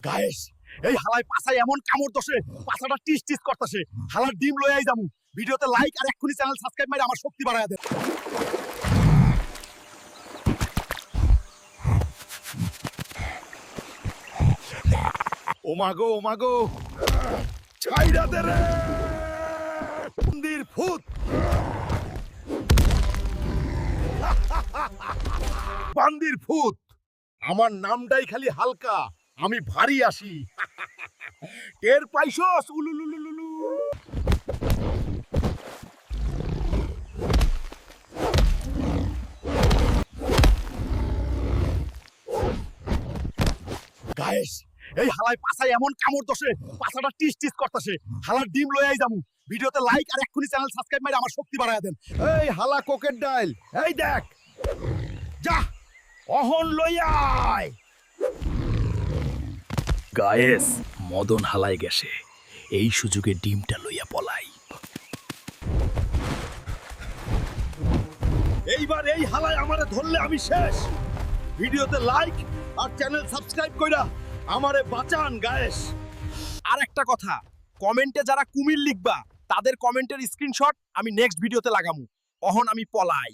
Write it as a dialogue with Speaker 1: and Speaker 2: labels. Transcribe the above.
Speaker 1: guys এই হালাই পাছায় এমন কামড় দছে পাছাটা টিস টিস করতেছে হালার ডিম লইয়াই যামু ভিডিওতে লাইক আর এক্ষুনি চ্যানেল সাবস্ক্রাইব মাইরা আমার শক্তি বাড়ায়া দেন ও মাগো ছাইরা দে রে মন্দির ভূত বান্দির ভূত আমার নামটাই খালি হালকা আমি ভারী আসি টের পাইছস উলুলুলুলু গায়েস এই হালাই পাছায় এমন কামড় দছে পাছাটা টিস টিস করতেছে হালার ডিম লইয়াই যামু ভিডিওতে লাইক আর এক্ষুনি চ্যানেল সাবস্ক্রাইব মাইরা আমার শক্তি বাড়ায়া দেন এই হালা কোকের ডাইল এই দেখ যা অহন লইয়াই গায়েস মদন হালাই গেছে এই সুযোগে ডিমটা লইয়া পলাই এইবার এই হালাই আমারে ধরলে আমি শেষ ভিডিওতে লাইক আর চ্যানেল সাবস্ক্রাইব কইরা আমারে বাঁচান গায়েস আর একটা কথা কমেন্টে যারা কুমির লিখবা তাদের কমেন্টের স্ক্রিনশট আমি নেক্সট ভিডিওতে লাগামু অহন আমি পলাই